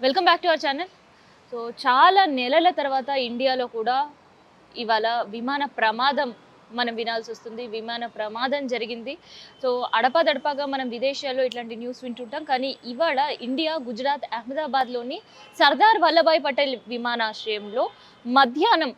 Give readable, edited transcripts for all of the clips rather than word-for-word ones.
Welcome back to our channel. So చాలా నెలల తర్వాత ఇండియాలో కూడా ఇవాళ విమాన ప్రమాదం మనం వినాల్సి వస్తుంది. విమాన ప్రమాదం జరిగింది. సో అడపాదడపాగా మనం విదేశాల్లో ఇట్లాంటి న్యూస్ వింటుంటాం. కానీ ఇవాళ ఇండియా గుజరాత్ అహ్మదాబాద్లోని సర్దార్ వల్లభాయ్ పటేల్ విమానాశ్రయంలో మధ్యాహ్నం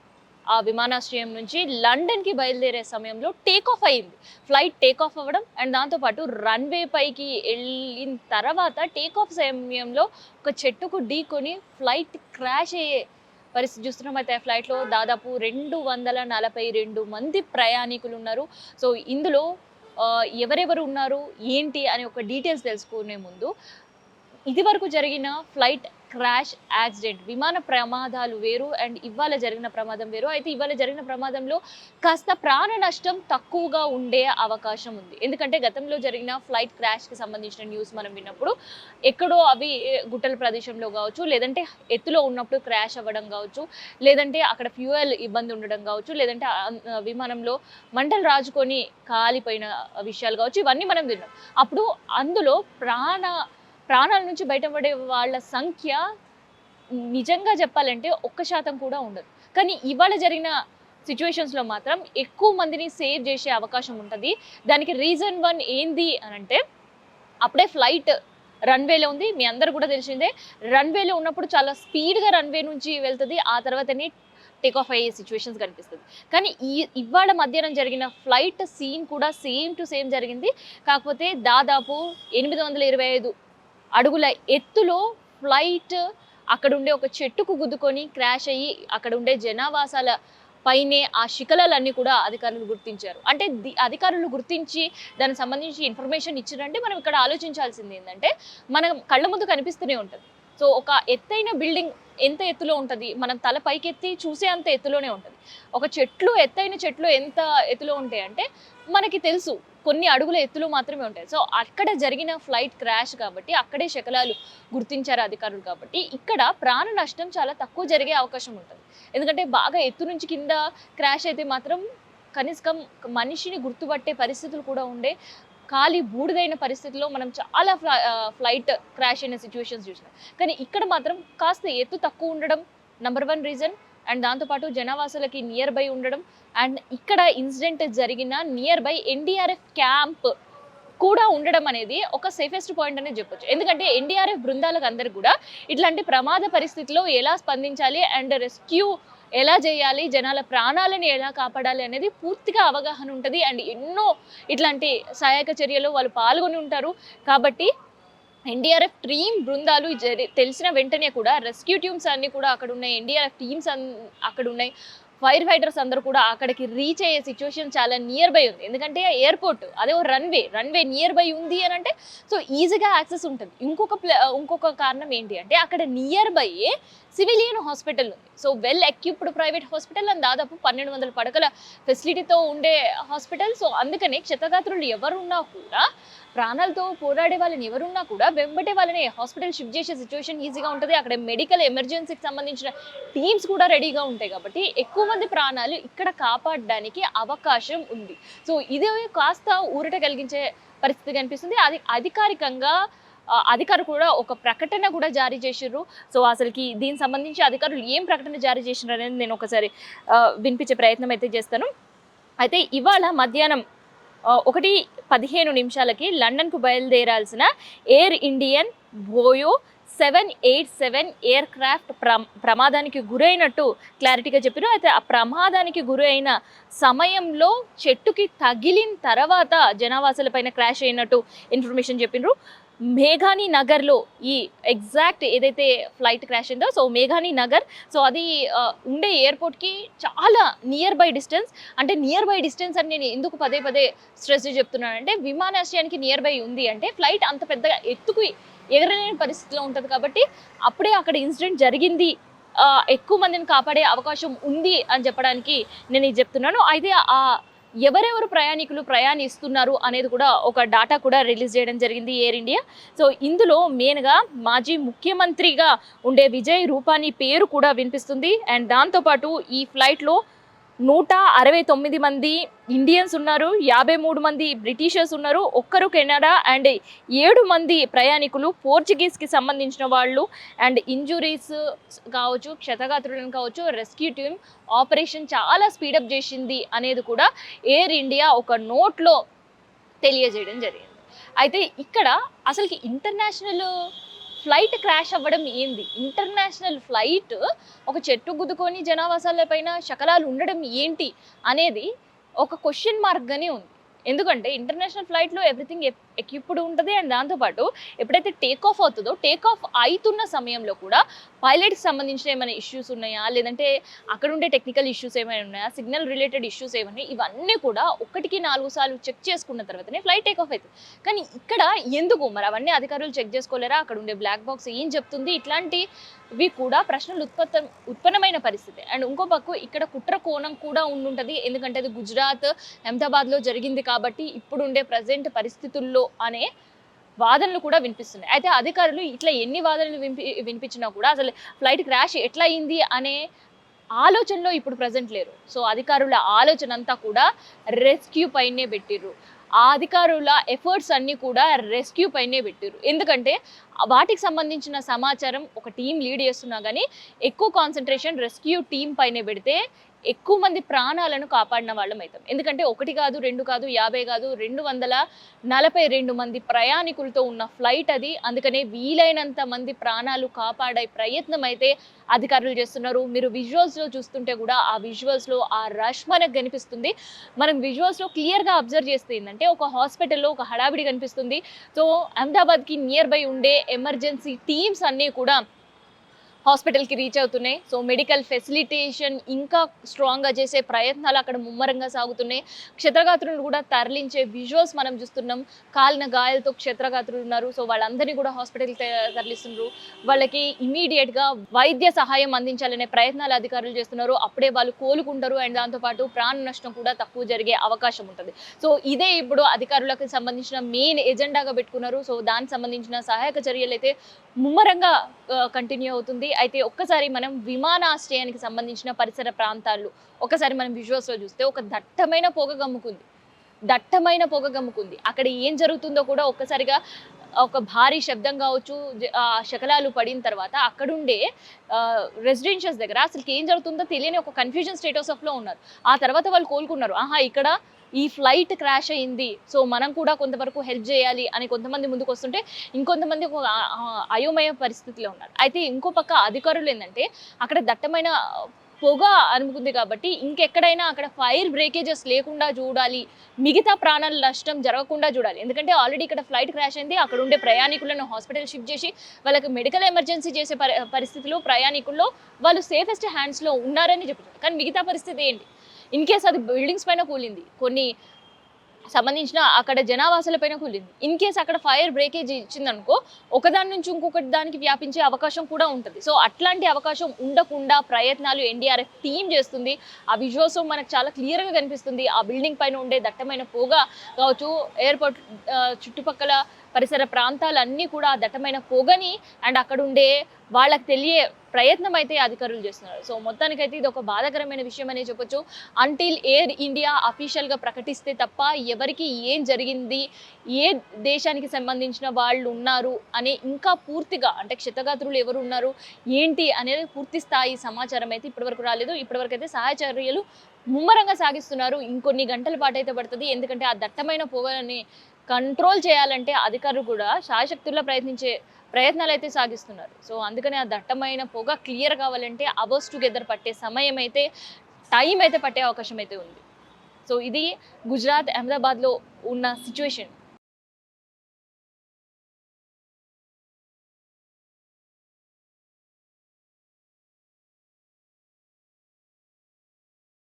ఆ విమానాశ్రయం నుంచి లండన్కి బయలుదేరే సమయంలో టేక్ ఆఫ్ అయింది. ఫ్లైట్ టేక్ ఆఫ్ అవ్వడం అండ్ దాంతోపాటు రన్వే పైకి వెళ్ళిన తర్వాత టేక్ ఆఫ్ సమయంలో ఒక చెట్టుకు ఢీకొని ఫ్లైట్ క్రాష్ అయ్యే పరిస్థితి చూస్తున్నాం. అయితే ఆ ఫ్లైట్లో దాదాపు 242 మంది ప్రయాణికులు ఉన్నారు. సో ఇందులో ఎవరెవరు ఉన్నారు ఏంటి అని ఒక డీటెయిల్స్ తెలుసుకునే ముందు ఇది వరకు జరిగిన ఫ్లైట్ క్రాష్ యాక్సిడెంట్ విమాన ప్రమాదాలు వేరు అండ్ ఇవాళ జరిగిన ప్రమాదం వేరు. అయితే ఇవాళ జరిగిన ప్రమాదంలో కాస్త ప్రాణ నష్టం తక్కువగా ఉండే అవకాశం ఉంది. ఎందుకంటే గతంలో జరిగిన ఫ్లైట్ క్రాష్కి సంబంధించిన న్యూస్ మనం విన్నప్పుడు ఎక్కడో అవి గుట్టల ప్రదేశంలో కావచ్చు, లేదంటే ఎత్తులో ఉన్నప్పుడు క్రాష్ అవ్వడం కావచ్చు, లేదంటే అక్కడ ఫ్యూయల్ ఇబ్బంది ఉండడం కావచ్చు, లేదంటే విమానంలో మంటలు రాజుకొని కాలిపోయిన విషయాలు కావచ్చు, ఇవన్నీ మనం విన్నాం. అప్పుడు అందులో ప్రాణాల నుంచి బయటపడే వాళ్ళ సంఖ్య నిజంగా చెప్పాలంటే 1% కూడా ఉండదు. కానీ ఇవాళ జరిగిన సిచ్యువేషన్స్లో మాత్రం ఎక్కువ మందిని సేవ్ చేసే అవకాశం ఉంటుంది. దానికి రీజన్ 1 ఏంది అని అంటే, అప్పుడే ఫ్లైట్ రన్వేలో ఉంది. మీ అందరు కూడా తెలిసిందే, రన్వేలో ఉన్నప్పుడు చాలా స్పీడ్గా రన్వే నుంచి వెళ్తుంది. ఆ తర్వాతనే టేక్ ఆఫ్ అయ్యే సిచ్యువేషన్స్ కనిపిస్తుంది. కానీ ఇవాళ మధ్యాహ్నం జరిగిన ఫ్లైట్ సీన్ కూడా సేమ్ టు సేమ్ జరిగింది. కాకపోతే దాదాపు 825 అడుగుల ఎత్తులో ఫ్లైట్ అక్కడ ఉండే ఒక చెట్టుకు గుద్దుకొని క్రాష్ అయ్యి అక్కడ ఉండే జనావాసాల పైనే ఆ శిఖలాలన్నీ కూడా అధికారులు గుర్తించారు. అంటే అధికారులు గుర్తించి దానికి సంబంధించి ఇన్ఫర్మేషన్ ఇచ్చారంటే మనం ఇక్కడ ఆలోచించాల్సింది ఏంటంటే, మనం కళ్ళ ముందు కనిపిస్తూనే ఉంటుంది. సో ఒక ఎత్తైన బిల్డింగ్ ఎంత ఎత్తులో ఉంటుంది, మనం తల పైకెత్తి చూసే అంత ఎత్తులోనే ఉంటుంది. ఒక ఎత్తైన చెట్లు ఎంత ఎత్తులో ఉంటాయి అంటే మనకి తెలుసు, కొన్ని అడుగుల ఎత్తులో మాత్రమే ఉంటాయి. సో అక్కడ జరిగిన ఫ్లైట్ క్రాష్ కాబట్టి అక్కడే శకలాలు గుర్తించారు అధికారులు. కాబట్టి ఇక్కడ ప్రాణ నష్టం చాలా తక్కువ జరిగే అవకాశం ఉంటుంది. ఎందుకంటే బాగా ఎత్తు నుంచి కింద క్రాష్ అయితే మాత్రం కనీసం మనిషిని గుర్తుపట్టే పరిస్థితులు కూడా ఉండే, ఖాళీ బూడిదైన పరిస్థితిలో మనం చాలా ఫ్లైట్ క్రాష్ అయిన సిచ్యువేషన్స్ చూసినాం. కానీ ఇక్కడ మాత్రం కాస్త ఎత్తు తక్కువ ఉండడం నంబర్ 1 రీజన్. అండ్ దాంతోపాటు జనావాసాలకి నియర్ బై ఉండడం, అండ్ ఇక్కడ ఇన్సిడెంట్ జరిగిన నియర్ బై ఎన్డీఆర్ఎఫ్ క్యాంప్ కూడా ఉండడం అనేది ఒక సేఫెస్ట్ పాయింట్ అనేది చెప్పొచ్చు. ఎందుకంటే ఎన్డీఆర్ఎఫ్ బృందాలకు అందరికి కూడా ఇట్లాంటి ప్రమాద పరిస్థితిలో ఎలా స్పందించాలి అండ్ రెస్క్యూ ఎలా చేయాలి, జనాల ప్రాణాలను ఎలా కాపాడాలి అనేది పూర్తిగా అవగాహన ఉంటుంది. అండ్ ఎన్నో ఇట్లాంటి సహాయక చర్యలు వాళ్ళు పాల్గొని ఉంటారు. కాబట్టి ఎన్డీఆర్ఎఫ్ టీమ్ బృందాలు తెలిసిన వెంటనే కూడా రెస్క్యూ టీమ్స్ అన్ని కూడా అక్కడ ఉన్నాయి, ఎన్డీఆర్ఎఫ్ టీమ్స్ అక్కడ ఉన్నాయి, ఫైర్ ఫైటర్స్ అందరూ కూడా అక్కడికి రీచ్ అయ్యే సిచ్యువేషన్ చాలా నియర్ బై ఉంది. ఎందుకంటే ఎయిర్పోర్ట్ అదే రన్వే నియర్ బై ఉంది అని అంటే సో ఈజీగా యాక్సెస్ ఉంటుంది. ఇంకొక కారణం ఏంటి అంటే, అక్కడ నియర్ బై సివిలియన్ హాస్పిటల్ ఉంది. So well equipped private hospital and దాదాపు 1200 పడకల ఫెసిలిటీతో ఉండే హాస్పిటల్. సో అందుకని క్షతగాత్రులు ఎవరున్నా కూడా, ప్రాణాలతో పోరాడే వాళ్ళని ఎవరున్నా కూడా వెంబటే వాళ్ళని హాస్పిటల్ షిఫ్ట్ చేసే సిచ్యువేషన్ ఈజీగా ఉంటుంది. అక్కడ మెడికల్ ఎమర్జెన్సీకి సంబంధించిన టీమ్స్ కూడా రెడీగా ఉంటాయి. కాబట్టి ఎక్కువ మంది ప్రాణాలు ఇక్కడ కాపాడడానికి అవకాశం ఉంది. సో ఇది కాస్త ఊరట కలిగించే పరిస్థితి కనిపిస్తుంది. అది అధికారికంగా అధికారులు కూడా ఒక ప్రకటన కూడా జారీ చేసిర్రు. సో అసలుకి దీనికి సంబంధించి అధికారులు ఏం ప్రకటన జారీ చేసినారు అనేది నేను ఒకసారి వినిపించే ప్రయత్నం అయితే చేస్తాను. అయితే ఇవాళ మధ్యాహ్నం 1:15 లండన్కు బయలుదేరాల్సిన ఎయిర్ ఇండియన్ బోయో 787 ఎయిర్ క్రాఫ్ట్ ప్రమాదానికి గురైనట్టు క్లారిటీగా చెప్పారు. అయితే ఆ ప్రమాదానికి గురైన సమయంలో చెట్టుకి తగిలిన తర్వాత జనావాసాలపైన క్రాష్ అయినట్టు ఇన్ఫర్మేషన్ చెప్పినారు. మేఘాని నగర్లో ఈ ఎగ్జాక్ట్ ఏదైతే ఫ్లైట్ క్రాష్ అయిందో, సో మేఘాని నగర్, సో అది ఉండే ఎయిర్పోర్ట్కి చాలా నియర్ బై డిస్టెన్స్. అంటే నియర్ బై డిస్టెన్స్ అని నేను ఎందుకు పదే స్ట్రెస్ చెప్తున్నానంటే, విమానాశ్రయానికి నియర్ బై ఉంది అంటే ఫ్లైట్ అంత పెద్దగా ఎత్తుకు ఎగరలేని పరిస్థితిలో ఉంటుంది. కాబట్టి అప్పుడే అక్కడ ఇన్సిడెంట్ జరిగింది, ఎక్కువ మందిని కాపాడే అవకాశం ఉంది అని చెప్పడానికి నేను ఇది చెప్తున్నాను. అయితే ఎవరెవరు ప్రయాణికులు ప్రయాణిస్తున్నారు అనేది కూడా ఒక డాటా కూడా రిలీజ్ చేయడం జరిగింది ఎయిర్ ఇండియా. సో ఇందులో మెయిన్గా మాజీ ముఖ్యమంత్రిగా ఉండే విజయ్ రూపానీ పేరు కూడా వినిపిస్తుంది. అండ్ దాంతోపాటు ఈ ఫ్లైట్లో 169 మంది ఇండియన్స్ ఉన్నారు, 53 మంది బ్రిటిషర్స్ ఉన్నారు, ఒక్కరు కెనడా అండ్ 7 మంది ప్రయాణికులు పోర్చుగీస్కి సంబంధించిన వాళ్ళు. అండ్ ఇంజురీస్ కావచ్చు, క్షతగాత్రులను కావచ్చు, రెస్క్యూ టీమ్ ఆపరేషన్ చాలా స్పీడప్ చేసింది అనేది కూడా ఎయిర్ ఇండియా ఒక నోట్లో తెలియజేయడం జరిగింది. అయితే ఇక్కడ అసలుకి ఇంటర్నేషనల్ ఫ్లైట్ క్రాష్ అవ్వడం ఏంది, ఇంటర్నేషనల్ ఫ్లైట్ ఒక చెట్టు గుద్దుకొని జనావాసాల పైన శకలాలు ఉండడం ఏంటి అనేది ఒక క్వశ్చన్ మార్క్గానే ఉంది. ఎందుకంటే ఇంటర్నేషనల్ ఫ్లైట్లో ఎవ్రీథింగ్ ఎక్విప్డ్ ఉంటుంది. అండ్ దాంతోపాటు ఎప్పుడైతే టేక్ ఆఫ్ అవుతుందో టేక్ ఆఫ్ అవుతున్న సమయంలో కూడా పైలట్కి సంబంధించిన ఏమైనా ఇష్యూస్ ఉన్నాయా, లేదంటే అక్కడ ఉండే టెక్నికల్ ఇష్యూస్ ఏమైనా ఉన్నాయా, సిగ్నల్ రిలేటెడ్ ఇష్యూస్ ఏమైనా, ఇవన్నీ కూడా 1-4 సార్లు చెక్ చేసుకున్న తర్వాతనే ఫ్లైట్ టేక్ ఆఫ్ అవుతుంది. కానీ ఇక్కడ ఎందుకు మరి అవన్నీ అధికారులు చెక్ చేసుకోలేరా, అక్కడ ఉండే బ్లాక్ బాక్స్ ఏం చెప్తుంది, ఇట్లాంటివి కూడా ప్రశ్నలు ఉత్పన్నమైన పరిస్థితి. అండ్ ఇంకో పక్క ఇక్కడ కుట్ర కోణం కూడా ఉండుంటుంది. ఎందుకంటే అది గుజరాత్ అహ్మదాబాద్లో జరిగింది కాబట్టి ఇప్పుడు ఉండే ప్రజెంట్ పరిస్థితుల్లో అనే వాదనలు కూడా వినిపిస్తున్నాయి. అయితే అధికారులు ఇట్లా ఎన్ని వాదనలు వినిపించినా కూడా అసలు ఫ్లైట్ క్రాష్ ఎట్లా అయింది అనే ఆలోచనలో ఇప్పుడు ప్రజెంట్ లేరు. సో అధికారుల ఆలోచన అంతా కూడా రెస్క్యూ పైనే పెట్టిర్రు. ఆ అధికారుల ఎఫర్ట్స్ అన్నీ కూడా రెస్క్యూ పైనే పెట్టిర్రు. ఎందుకంటే వాటికి సంబంధించిన సమాచారం ఒక టీం లీడ్ చేస్తున్నా కానీ ఎక్కువ కాన్సన్ట్రేషన్ రెస్క్యూ టీం పైనే పెడితే ఎక్కువ మంది ప్రాణాలను కాపాడిన వాళ్ళం అవుతాం. ఎందుకంటే 1 కాదు, 2 కాదు, 50 కాదు, 242 మంది ప్రయాణికులతో ఉన్న ఫ్లైట్ అది. అందుకనే వీలైనంత మంది ప్రాణాలు కాపాడే ప్రయత్నం అయితే అధికారులు చేస్తున్నారు. మీరు విజువల్స్లో చూస్తుంటే కూడా ఆ విజువల్స్లో ఆ రష్ మనకు కనిపిస్తుంది. మనం విజువల్స్లో క్లియర్గా అబ్జర్వ్ చేస్తే ఏంటంటే ఒక హాస్పిటల్లో ఒక హడావిడి కనిపిస్తుంది. సో అహ్మదాబాద్కి నియర్ బై ఉండే ఎమర్జెన్సీ టీమ్స్ అన్నీ కూడా హాస్పిటల్కి రీచ్ అవుతున్నాయి. సో మెడికల్ ఫెసిలిటేషన్ ఇంకా స్ట్రాంగ్గా చేసే ప్రయత్నాలు అక్కడ ముమ్మరంగా సాగుతున్నాయి. క్షతగాత్రులను కూడా తరలించే విజువల్స్ మనం చూస్తున్నాం. కాలిన గాయాలతో క్షతగాత్రులు ఉన్నారు. సో వాళ్ళందరినీ కూడా హాస్పిటల్కి తరలిస్తున్నారు. వాళ్ళకి ఇమీడియట్గా వైద్య సహాయం అందించాలనే ప్రయత్నాలు అధికారులు చేస్తున్నారు. అప్పుడే వాళ్ళు కోలుకుంటారు. అండ్ దాంతోపాటు ప్రాణ నష్టం కూడా తక్కువ జరిగే అవకాశం ఉంటుంది. సో ఇదే ఇప్పుడు అధికారులకు సంబంధించిన మెయిన్ ఎజెండాగా పెట్టుకున్నారు. సో దానికి సంబంధించిన సహాయక చర్యలు అయితే ముమ్మరంగా కంటిన్యూ అవుతుంది. అయితే ఒక్కసారి మనం విమానాశ్రయానికి సంబంధించిన పరిసర ప్రాంతాల్లో ఒకసారి మనం విజువల్స్లో చూస్తే ఒక దట్టమైన పొగ గమ్ముకుంది. అక్కడ ఏం జరుగుతుందో కూడా ఒక్కసారిగా ఒక భారీ శబ్దం కావచ్చు, శకలాలు పడిన తర్వాత అక్కడుండే రెసిడెన్షియల్స్ దగ్గర అసలు ఏం జరుగుతుందో తెలియని ఒక కన్ఫ్యూజన్ స్టేటస్ ఆఫ్లో ఉన్నారు. ఆ తర్వాత వాళ్ళు కోలుకున్నారు. ఇక్కడ ఈ ఫ్లైట్ క్రాష్ అయింది, సో మనం కూడా కొంతవరకు హెల్ప్ చేయాలి అని కొంతమంది ముందుకు వస్తుంటే ఇంకొంతమంది ఒక అయోమయ పరిస్థితిలో ఉన్నారు. అయితే ఇంకో పక్క అధికారులు ఏంటంటే అక్కడ దట్టమైన పొగ అనుకుంది కాబట్టి ఇంకెక్కడైనా అక్కడ ఫైర్ బ్రేకేజెస్ లేకుండా చూడాలి, మిగతా ప్రాణాల నష్టం జరగకుండా చూడాలి. ఎందుకంటే ఆల్రెడీ ఇక్కడ ఫ్లైట్ క్రాష్ అయింది, అక్కడ ఉండే ప్రయాణికులను హాస్పిటల్ షిఫ్ట్ చేసి వాళ్ళకి మెడికల్ ఎమర్జెన్సీ చేసే పరిస్థితుల్లో ప్రయాణికుల్లో వాళ్ళు సేఫెస్ట్ హ్యాండ్స్లో ఉన్నారని చెప్తున్నారు. కానీ మిగతా పరిస్థితి ఏంటి, ఇన్ కేస్ అది బిల్డింగ్స్ పైన కూలింది, కొన్ని సంబంధించిన అక్కడ జనావాసాల పైన కూలింది, ఇన్ కేస్ అక్కడ ఫైర్ బ్రేకేజ్ ఇచ్చిందనుకో ఒకదాని నుంచి ఇంకొకటి దానికి వ్యాపించే అవకాశం కూడా ఉంటుంది. సో అట్లాంటి అవకాశం ఉండకుండా ప్రయత్నాలు ఎన్డీఆర్ఎఫ్ టీం చేస్తుంది. ఆ విజువల్స్ మనకు చాలా క్లియర్గా కనిపిస్తుంది. ఆ బిల్డింగ్ పైన ఉండే దట్టమైన పొగ కావచ్చు, ఎయిర్పోర్ట్ చుట్టుపక్కల పరిసర ప్రాంతాలన్నీ కూడా దట్టమైన పొగని అండ్ అక్కడ ఉండే వాళ్ళకి తెలియ ప్రయత్నం అయితే అధికారులు చేస్తున్నారు. సో మొత్తానికైతే ఇది ఒక బాధాకరమైన విషయం అనే చెప్పొచ్చు. అంటిల్ ఎయిర్ ఇండియా అఫీషియల్గా ప్రకటిస్తే తప్ప ఎవరికి ఏం జరిగింది, ఏ దేశానికి సంబంధించిన వాళ్ళు ఉన్నారు అనే ఇంకా పూర్తిగా అంటే క్షతగాత్రులు ఎవరు ఉన్నారు ఏంటి అనేది పూర్తి స్థాయి సమాచారం అయితే ఇప్పటివరకు రాలేదు. ఇప్పటివరకు అయితే సహాయ చర్యలు ముమ్మరంగా సాగిస్తున్నారు. ఇంకొన్ని గంటల పాటు అయితే పడుతుంది. ఎందుకంటే ఆ దట్టమైన పొగని కంట్రోల్ చేయాలంటే అధికారులు కూడా శాయశక్తుల్లో ప్రయత్నాలు అయితే సాగిస్తున్నారు. సో అందుకని ఆ దట్టమైన పొగ క్లియర్ కావాలంటే అవర్స్ టుగెదర్ పట్టే సమయం అయితే టైం అయితే పట్టే అవకాశం అయితే ఉంది. సో ఇది గుజరాత్ అహ్మదాబాద్లో ఉన్న సిచ్యువేషన్.